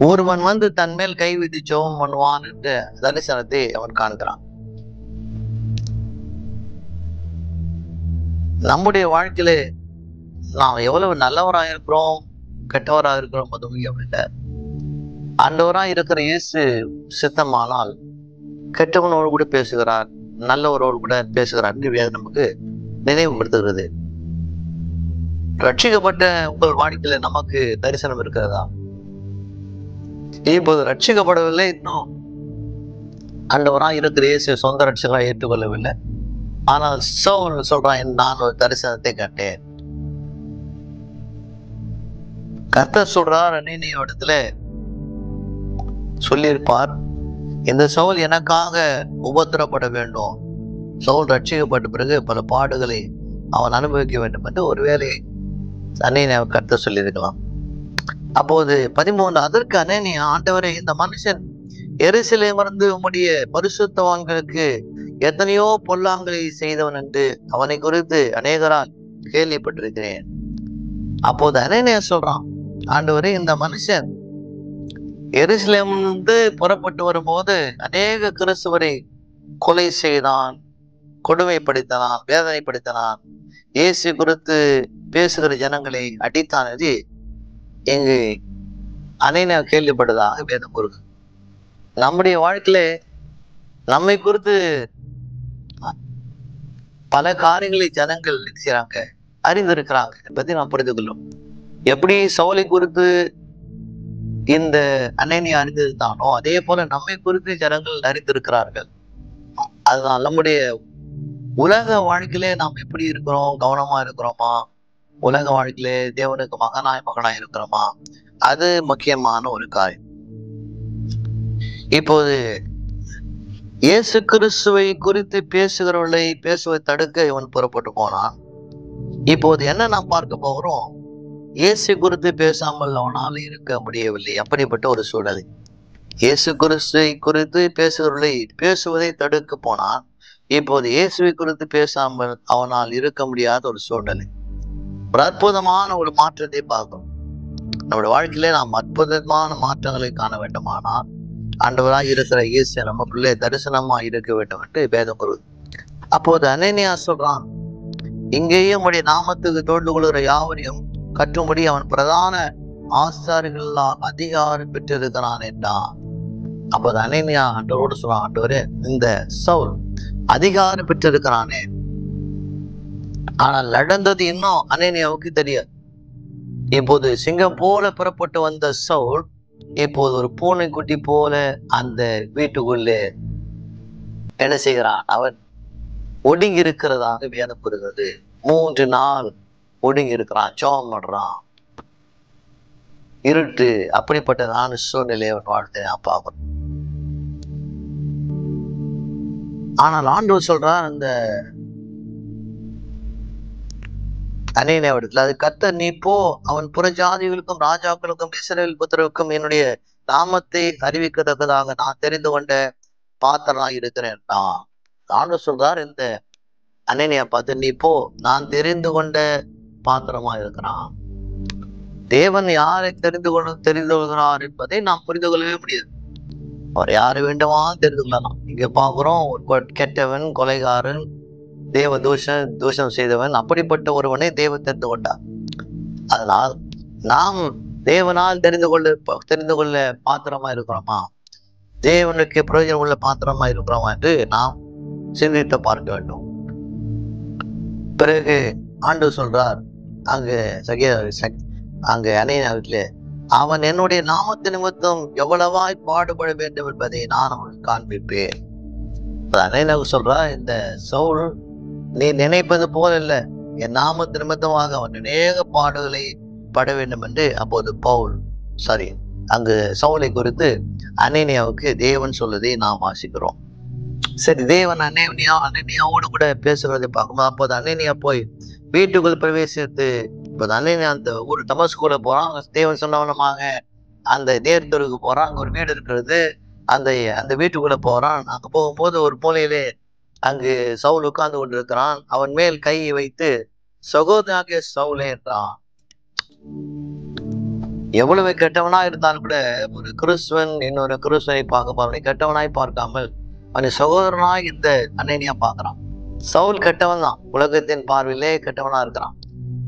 S2: ஒருவன் வந்து தன் மேல் கை வைத்து ஜெபம் பண்ணுவான் என்ற தரிசனத்தை அவன் காண்கிறான். நம்முடைய வாழ்க்கையில நாம் எவ்வளவு நல்லவராக இருக்கிறோம் கெட்டவராக இருக்கிறோம் அது முக்கியம் இல்லை. ஆண்டவராக இருக்கிற இயேசு சித்தமானால் கெட்டவனோடு கூட பேசுகிறார், நல்லவரோடு கூட பேசுகிறார் என்று நமக்கு நினைவுபடுத்துகிறது. ரட்சிக்கப்பட்ட உங்கள் வாழ்க்கையில நமக்கு தரிசனம் இருக்கிறதா? இப்போது ரட்சிக்கப்படவில்லை, இன்னும் ஆண்டவராக இருக்கிற இயேசு சொந்த ரட்சகராக ஏற்றுக்கொள்ளவில்லை. ஆனால் சவுல் சொல்றான், நான் ஒரு தரிசனத்தை கண்டேன். கர்த்தர் சொல்றார், அனனியா இடத்துல சொல்லியிருப்பார், இந்த சவுல் எனக்காக உபத்திரப்பட வேண்டும், சவுல் ரட்சிக்கப்பட்ட பிறகு பல பாடுகளை அவன் அனுபவிக்க வேண்டும் என்று ஒருவேளை அனனியா கர்த்தர் சொல்லியிருக்கலாம். அப்போது 13 அதற்கு அனனியா, ஆண்டவரே, இந்த மனுஷன் எருசலேமிலிருந்து உம்முடைய பரிசுத்தவான்களுக்கு எத்தனையோ பொல்லாங்களை செய்தவன் என்று அவனை குறித்து அநேகரால் கேள்விப்பட்டிருக்கிறேன். அப்போது அனனியா சொல்றான், ஆண்டவரே, இந்த மனுஷன் எருசலேமிலிருந்து புறப்பட்டு வரும்போது அநேக கிறிஸ்துவரை கொலை செய்தான், கொடுமைப்படுத்தினான், வேதனைப்படுத்தினான், இயேசு குறித்து பேசுகிற ஜனங்களை அடித்தான் என்று எங்கு அனனியா கேள்விப்படுதாக வேதம் கூறுது. நம்முடைய வாழ்க்கையில நம்மை குறித்து பல காரியங்களை ஜனங்கள் செய்றாங்க, அறிந்திருக்கிறாங்க என்பதை நாம் புரிந்து கொள்ளும். எப்படி சவுலை குறித்து இந்த அனனியா அறிந்திருந்தானோ அதே போல நம்மை குறித்து ஜனங்கள் அறிந்திருக்கிறார்கள். அதுதான் நம்முடைய உலக வாழ்க்கையிலே நாம் எப்படி இருக்கிறோம், கவனமா இருக்கிறோமா, உலக வாழ்க்கையிலே தேவனுக்கு மகனாய் இருக்கிறோமா, அது முக்கியமான ஒரு காரியம். இப்போது இயேசு கிறிஸ்துவை குறித்து பேசுகிறவர்களை பேசுவதை தடுக்க இவன் புறப்பட்டு போனான். இப்போது என்ன நாம் பார்க்க போகிறோம், இயேசு குறித்து பேசாமல் அவனால் இருக்க முடியவில்லை. அப்படிப்பட்ட ஒரு சூழலை இயேசு கிறிஸ்துவை குறித்து பேசுகிறவர்களை பேசுவதை தடுக்க போனான். இப்போது இயேசுவை குறித்து பேசாமல் அவனால் இருக்க முடியாத ஒரு சூழ்நிலை. ஒரு அற்புதமான ஒரு மாற்றத்தை பார்க்கிறோம். நம்முடைய வாழ்க்கையிலே நாம் அற்புதமான மாற்றங்களை காண வேண்டுமானால் ஆண்டவராக இருக்கிற இயேசு நமக்குள்ளே தரிசனமா இருக்க வேண்டும் என்று வேதம் கூறுது. அப்போது அனனியா சொல்றான், இங்கேயும் உடைய நாமத்துக்கு தொழுது கொள்கிற யாவரையும் கற்றும்படி அவன் பிரதான ஆசாரிகளால் அதிகாரம் பெற்றிருக்கிறான் என்றான். அப்போது அனனியா ஆண்டவரோடு சொல்றான், ஆண்டவரே, இந்த சவுல் அதிகாரம் பெற்றிருக்கிறானே, ஆனால் நடந்தது இன்னும் அனனியாவுக்கு தெரியாது. இப்போது சிங்கம் போல புறப்பட்டு வந்த சவுல் இப்போது ஒரு பூனைக்குட்டி போல அந்த வீட்டுக்குள்ளே என்ன செய்கிறான், அவன் ஒடுங்கி இருக்கிறதாக வேதம் கூறுகிறது. 3 நாள் ஒடுங்கி இருக்கிறான், ஜெபம் பண்றான், இருட்டு. அப்படிப்பட்டதான சூழ்நிலை அவன் வாழ்க்கை நான் பார்க்கணும். ஆனால் ஆண்டவர் சொல்றான் அந்த அனனியாவிடத்தில், அது கர்த்தர், நீ போ, அவன் புறஜாதிகளுக்கும் ராஜாக்களுக்கும் இஸ்ரவேல் புத்திரருக்கும் என்னுடைய நாமத்தை அறிவிக்கத்தக்கதாக நான் தெரிந்து கொண்ட பாத்திரனாக இருக்கிறேன். ஆண்டவர் சொல்றார் இந்த அனனியா பார்த்து, நீ போ, நான் தெரிந்து கொண்ட பாத்திரமா இருக்கிறான். தேவன் யாரை தெரிந்து கொள்கிறார் என்பதை நாம் புரிந்து கொள்ளவே முடியாது. அவர் யாரை வேண்டுமா தெரிந்து கொள்ளலாம். இங்க பாக்குறோம், ஒரு கெட்டவன், கொலைகாரன், தேவ தூஷம் செய்தவன், அப்படிப்பட்ட ஒருவனை தேவன் தெரிந்து கொண்டார். அதனால் நாம் தேவனால் தெரிந்து கொள்ள பாத்திரமா இருக்கிறோமா, தேவனுக்கு பிரயோஜனம் உள்ள பாத்திரமா இருக்கிறோமா என்று நாம் சிந்தித்து பார்க்க வேண்டும். பிறகு ஆண்டவர் சொல்றார் அங்கு அனனியாவிலே, அவன் என்னுடைய நாமத்து நிமித்தம் எவ்வளவாய் பாடுபட வேண்டும் என்பதை நான் அவனுக்கு காண்பிப்பேன். அனனியாவுக்கு சொல்றா, இந்த சவுல் நீ நினைப்பது போல இல்ல, என் நாமத்து நிமித்தமாக அவன் அநேக பாடுகளை பட வேண்டும் என்று அப்போது அங்கு சவுலை குறித்து அனனியாவுக்கு தேவன் சொல்வதை நாம் வாசிக்கிறோம். சரி, தேவன் அனனியாவோடு கூட பேசுகிறதை பார்க்கணும். அப்போது அனனியா போய் வீட்டுக்குள் பிரவேசித்து, இப்போது அனனியா அந்த ஊர் தமஸ்குல போறான். தேவன் சொன்னவனமாக அந்த நேர்தொருக்கு போறான். அங்க ஒரு வீடு இருக்கிறது. அந்த வீட்டுக்குள்ள போறான். அங்க போகும்போது ஒரு மூலையிலே அங்கு சவுல் உட்கார்ந்து கொண்டு இருக்கிறான். அவன் மேல் கையை வைத்து, சகோதரனாகிய சவுலே என்றான். எவ்வளவு கெட்டவனா இருந்தாலும் கூட ஒரு கிறிஸ்துவன் இன்னொரு கிறிஸ்துவனை பார்க்க அவனை கெட்டவனாய் பார்க்காமல் அவனை சகோதரனாய் இந்த அனனியா பார்க்கிறான். சவுல் கெட்டவன் தான், உலகத்தின் பார்வையிலே கெட்டவனா இருக்கிறான்.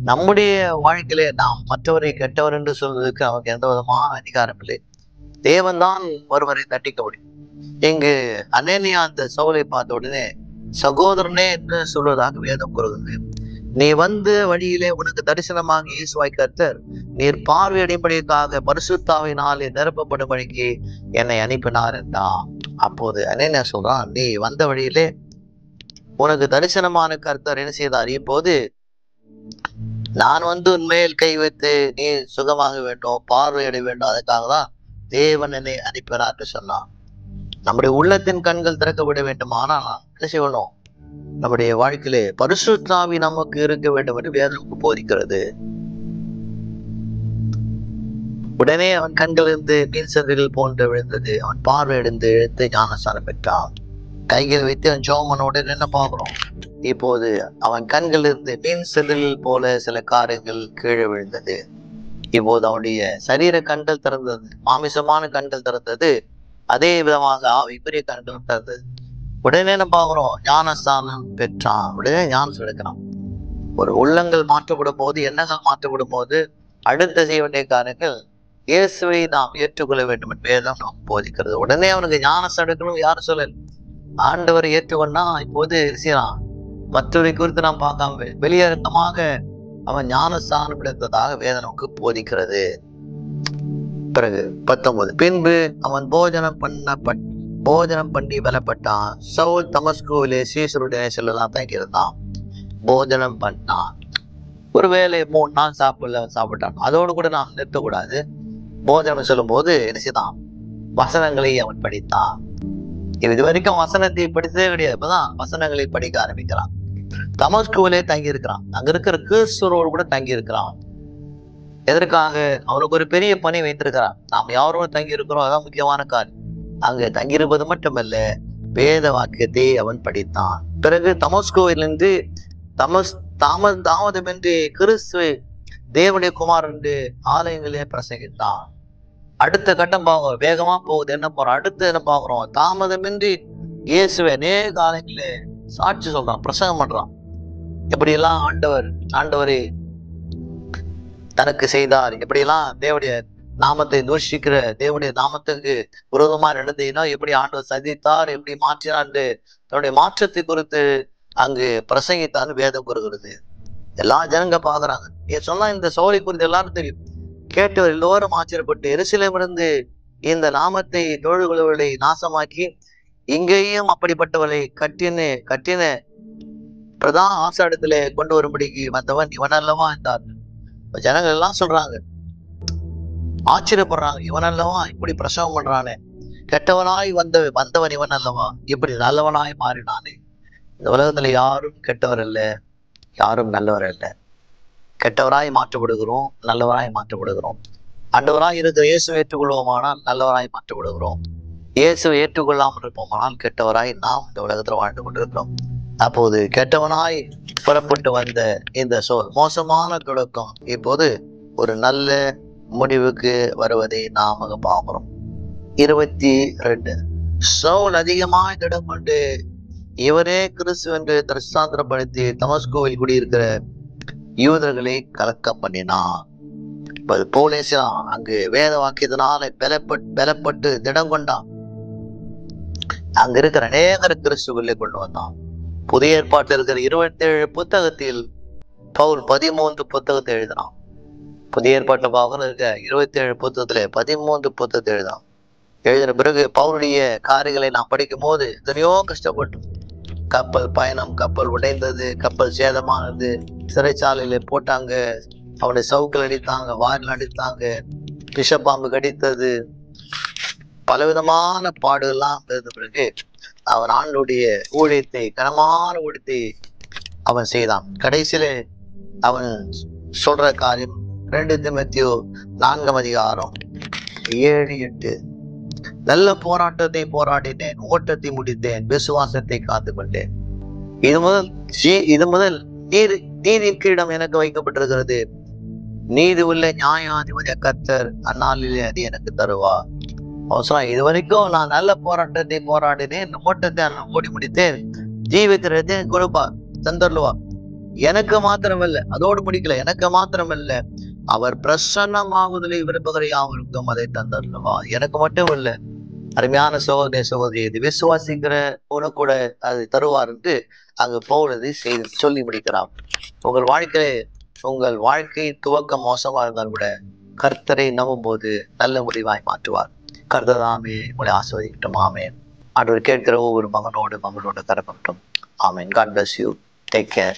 S2: நம்முடைய வாழ்க்கையிலே நாம் மற்றவரை கெட்டவர் என்று சொல்வதற்கு அவனுக்கு எந்த விதமான அதிகாரம் இல்லை. தேவன் தான் ஒருவரை தட்டிக்க முடியும். இங்கு அனனியா அந்த சவுலை பார்த்த உடனே சகோதரனே என்று சொல்வதாக வேதம் கூறுகிறது. நீ வந்து வழியிலே உனக்கு தரிசனமாக இயேசுவாய் கர்த்தர் நீர் பார்வையடைம்படிக்காக பரிசுத்தாவினாலே நிரப்பப்படும்படிக்கு என்னை அனுப்பினார் என்றான். அப்போது அனனியா சொல்றான், நீ வந்த வழியிலே உனக்கு தரிசனமான கர்த்தர் என்ன செய்தார்? இப்போது நான் வந்து உன்மேல் கை வைத்து நீ சுகமாக வேண்டும், பார்வையடைய வேண்டும், அதுக்காக தான் தேவன் என்னை அனுப்பினார் என்று சொன்னான். நம்முடைய உள்ளத்தின் கண்கள் திறக்கப்பட வேண்டும். ஆனால் என்ன செய்யணும்? நம்முடைய வாழ்க்கையிலே பரிசுத்த ஆவி நமக்கு இருக்க வேண்டும் என்று வேதம் போதிக்கிறது. உடனே அவன் கண்களிலிருந்து மீன் செதில்கள் போன்று விழுந்தது. அவன் பார்வையடைந்து எழுந்து ஞானஸ்நானம் பெற்றான். கைகள் வைத்து அவன் ஜோமனோடு என்ன பார்க்கிறோம்? இப்போது அவன் கண்களிலிருந்து மீன் செதில்கள் போல சில காரியங்கள் கீழே விழுந்தது. இப்போது அவனுடைய சரீர கண்கள் திறந்தது, மாமிசமான கண்கள் திறந்தது. அதே விதமாக ஆவிக்குரிய கண்கள் திறந்தது. உடனே என்ன பார்க்கிறோம்? ஞானஸ்தானம் பெற்றான். உடனே ஞானம் எடுக்கிறான். ஒரு உள்ளங்கள் மாற்றப்படும் போது, எண்ணங்கள் மாற்றப்படும் போது அடுத்த செய்ய வேண்டிய காரியங்கள் இயேசுவை நாம் ஏற்றுக்கொள்ள வேண்டும் என்று வேதம் நாம் போதிக்கிறது. உடனே அவனுக்கு ஞானஸ்தானம் எடுக்கணும் யாரும் சொல்லல. ஆண்டவரை ஏற்றுக்கொண்டா இப்போது செய்யலாம். மற்றவரை குறித்து நாம் பார்க்காம வெளியரங்கமாக அவன் ஞானஸ்தானம் எடுத்ததாக வேதனுக்கு போதிக்கிறது. பிறகு 19, பின்பு அவன் போஜனம் பண்ணி பலப்பட்டான். சவுல் தமஸ்குவிலே சீசருடைய செல்லலாம் தங்கியிருந்தான். போஜனம் பண்ணான். ஒருவேளை 3 நாள் சாப்பிட்டான். அதோடு கூட நாம் நிறுத்தக்கூடாது. போஜனம் சொல்லும் போது என்ன செய்தான்? வசனங்களை அவன் படித்தான். இது வரைக்கும் வசனத்தை படித்ததே கிடையாது. இப்பதான் வசனங்களை படிக்க ஆரம்பிக்கிறான். தமஸ்குவிலே தங்கி இருக்கிறான். அங்க இருக்கிற கிறிஸ்துவோடு கூட தங்கி இருக்கிறான். எதற்காக? அவனுக்கு ஒரு பெரிய பணி வைத்திருக்கிறான். நாம் யாரோடு தங்கி இருக்கிறோம், அதான் முக்கியமான காரியம். அங்கு தங்கியிருப்பது மட்டுமல்ல, வேத வாக்கியத்தை அவன் படித்தான். பிறகு தமஸ்குவிலிருந்து தாமதமின்றி கிறிஸ்து தேவனுடைய குமார் என்று ஆலயங்களே பிரசங்கித்தான். அடுத்த கட்டம் பார்க்கிறோம். வேகமா போகுது. என்ன போறோம்? அடுத்து என்ன பார்க்கிறோம்? தாமதமின்றி இயேசுவை அநேக ஆலயங்களே சாட்சி சொல்றான், பிரசங்கம் பண்றான். எப்படியெல்லாம் ஆண்டவரை தனக்கு செய்தார், எப்படியெல்லாம் தேவனுடைய நாமத்தை தூஷிக்கிற தேவனுடைய நாமத்துக்கு விரோதமா நடந்தீங்கன்னா எப்படி ஆண்டவர் சதித்தார், எப்படி மாற்றினார், தன்னுடைய மாற்றத்தை குறித்து அங்கு பிரசங்கித்தான்னு வேதம் கூறுகிறது. எல்லா ஜனங்க பாக்குறாங்க. சொன்னா இந்த சோலை குறித்து எல்லாரும் தெரியும். கேட்டவர் எல்லோரும் ஆச்சரியப்பட்டு எருசலேமிலிருந்து இந்த நாமத்தை தொழுகுலவர்களை நாசமாக்கி இங்கேயும் அப்படிப்பட்டவர்களை கட்டின பிரதான ஆசாரத்துல கொண்டு வரும்படிக்கு வந்தவன் இவன் அல்லவா என்றார். ஜனங்கள் எல்லாம் சொல்றாங்க, ஆச்சரியப்படுறாங்க. இவன் அல்லவா இப்படி பிரசவம் பண்றானே, கெட்டவனாய் வந்தவன் இவன் அல்லவா இப்படி நல்லவனாய் மாறினானே. இந்த உலகத்துல யாரும் கெட்டவர் இல்லை, யாரும் நல்லவர் இல்லை. கெட்டவராய் மாற்றப்படுகிறோம், நல்லவராய் மாற்றப்படுகிறோம். ஆண்டவராய் இருக்கிற இயேசுவை ஏற்றுக்கொள்வோமானால் நல்லவராய் மாற்றப்படுகிறோம். இயேசுவை ஏற்றுக்கொள்ளாமல் இருப்போமானால் கெட்டவராய் நாம் இந்த உலகத்தில் வாழ்ந்து கொண்டிருக்கிறோம். அப்போது கெட்டவனாய் புறப்பட்டு வந்த இந்த மோசமான தொடக்கம் இப்போது ஒரு நல்ல முடிவுக்கு வருவதை நாம் பார்க்கிறோம். 22, சவுல் அதிகமாய் திடம் கொண்டு இவரே கிறிஸ்து என்று திருஷ்டாந்திரப்படுத்தி தமஸ்கோவில் குடியிருக்கிற யூதர்களை கலக்கம் பண்ணினார். போலேசா அங்கு வேத வாக்கியத்தினால பலப்பட்டு திடம் கொண்டான். அங்க இருக்கிற அநேகர் கிறிஸ்துக்குள்ளே கொண்டு வந்தான். புதிய ஏற்பாட்டில் இருக்கிற 27 புத்தகத்தில் பவுல் 13 புத்தகத்தை எழுதினான். புதிய ஏற்பாட்டில் பார்க்க இருக்க 27 புத்தகத்துல 13 புத்தகத்தை எழுதின பிறகு பவுலுடைய காரியங்களை நான் படிக்கும் போது எத்தனையோ கஷ்டப்பட்டோம். கப்பல் பயணம், கப்பல் உடைந்தது, கப்பல் சேதமானது, சிறைச்சாலையில போட்டாங்க, அவனை சவுக்கில் அடித்தாங்க, வாரில் அடித்தாங்க, விஷப்பாம்பு கடித்தது, பலவிதமான பாடுகள்லாம் இருந்த பிறகு அவன் ஆண்டுடைய ஊழியத்தை, கனமான ஊழியத்தை அவன் செய்தான். கடைசியில அவன் சொல்ற காரியம் 2 தீமோத்தேயு 4:7-8 நல்ல போராட்டத்தை போராடினேன், ஓட்டத்தை முடித்தேன், விசுவாசத்தை காத்து கொண்டேன். இது முதல் நீதி கிரீடம் எனக்கு வைக்கப்பட்டிருக்கிறது. நீதி உள்ள நியாயாதிபதிய கர்த்தர் அந்நாளிலே அது எனக்கு தருவா. அவசரம் இது வரைக்கும் நான் நல்ல போராட்டத்தை போராடினேன், ஓட்டத்தை ஓடி முடித்தேன், ஜீவிக்கிறதே கொடுப்பா, தந்தருவா. எனக்கு மாத்திரமல்ல, அதோடு முடிக்கல, எனக்கு மாத்திரமல்ல, அவர் பிரசன்னமாகுதலை விரும்புகிற யாவருக்கும் அதை தந்தருவா. எனக்கு மட்டும் இல்லை, அருமையான சகோதர சகோதரி, இது விசுவாசிக்கிற கூட அதை தருவார் என்று அங்கு போவதை சொல்லி முடிக்கிறார். உங்கள் வாழ்க்கை துவக்கம் மோசமா இருந்தால் கூட கர்த்தரை நம்பும் போது நல்ல முடிவாய் மாற்றுவார். கர்த்ததாமே உங்களை ஆஸ்வதிக்கட்டும். ஆமேன். ஆண்டவர் கேட்கிற ஒவ்வொரு மகனோடு கரப்பட்டும். ஆமேன். God bless you. Take care.